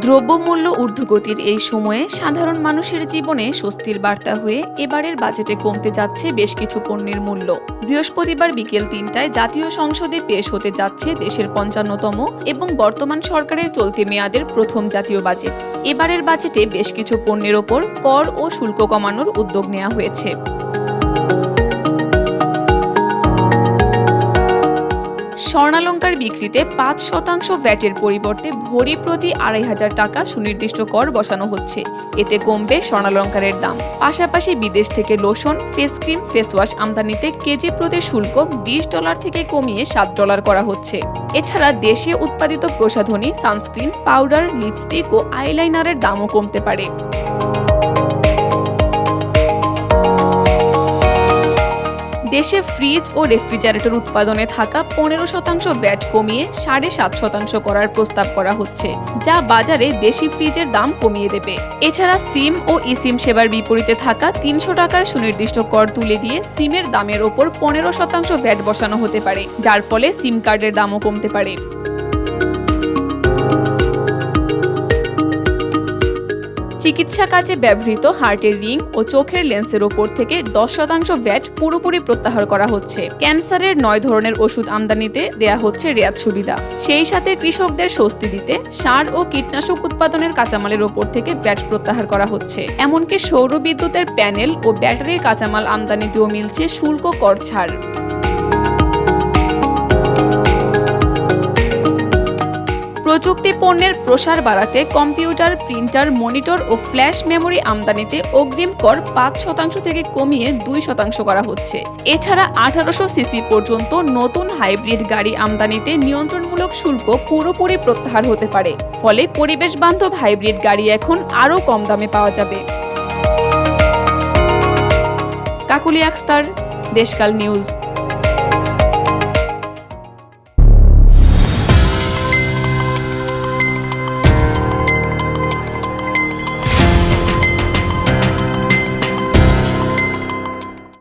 দ্রব্যমূল্য ঊর্ধ্বগতির এই সময়ে সাধারণ মানুষের জীবনে স্বস্তির বার্তা হয়ে এবারের বাজেটে কমতে যাচ্ছে বেশ কিছু পণ্যের মূল্য। বৃহস্পতিবার বিকেল ৩টায় জাতীয় সংসদে পেশ হতে যাচ্ছে দেশের ৫৫তম এবং বর্তমান সরকারের চলতি মেয়াদের প্রথম জাতীয় বাজেট। এবারের বাজেটে বেশ কিছু পণ্যের ওপর কর ও শুল্ক কমানোর উদ্যোগ নেওয়া হয়েছে। স্বর্ণালংকার বিক্রিতে ৫% ভ্যাটের পরিবর্তে ভরি প্রতি ২৫০০ টাকা সুনির্দিষ্ট কর বসানো হচ্ছে। এতে কমবে স্বর্ণালংকারের দাম। পাশাপাশি বিদেশ থেকে lotion, face cream, face wash আমদানিতে কেজি প্রতি শুল্ক $20 থেকে কমিয়ে $7 করা হচ্ছে। এছাড়া দেশে উৎপাদিত প্রসাধনী, সানস্ক্রিন, পাউডার, লিপস্টিক ও আইলাইনারের দামও কমতে পারে। দেশে ফ্রিজ ও রেফ্রিজারেটর উৎপাদনে থাকা ১৫% ভ্যাট কমিয়ে ৭.৫% করার প্রস্তাব করা হচ্ছে, যা বাজারে দেশি ফ্রিজের দাম কমিয়ে দেবে। এছাড়া সিম ও ই-সিম সেবার বিপরীতে থাকা ৩০০ টাকার সুনির্দিষ্ট কর তুলে দিয়ে সিমের দামের ওপর ১৫% ভ্যাট বসানো হতে পারে, যার ফলে সিম কার্ডের দামও কমতে পারে। চিকিৎসা কাজে ব্যবহৃত হার্টের রিং ও চোখের লেন্সের ওপর থেকে ১০% ভ্যাট পুরোপুরি প্রত্যাহার করা হচ্ছে। ক্যান্সারের ৯ ধরনের ওষুধ আমদানিতে দেয়া হচ্ছে রেয়াত সুবিধা। সেই সাথে কৃষকদের স্বস্তি দিতে সার ও কীটনাশক উৎপাদনের কাঁচামালের ওপর থেকে ভ্যাট প্রত্যাহার করা হচ্ছে। এমনকি সৌর বিদ্যুতের প্যানেল ও ব্যাটারির কাঁচামাল আমদানিতেও মিলছে শুল্ক কর ছাড়। প্রযুক্তি পণ্যের প্রসার বাড়াতে কম্পিউটার, প্রিন্টার, মনিটর ও ফ্ল্যাশ মেমোরি আমদানিতে অগ্রিম কর ৫% থেকে কমিয়ে ২% করা হচ্ছে। এছাড়া ১৮০০ সিসি পর্যন্ত নতুন হাইব্রিড গাড়ি আমদানিতে নিয়ন্ত্রণমূলক শুল্ক পুরোপুরি প্রত্যাহার হতে পারে। ফলে পরিবেশ বান্ধব হাইব্রিড গাড়ি এখন আরও কম দামে পাওয়া যাবে। কাকুলি আখতার, দেশকাল নিউজ।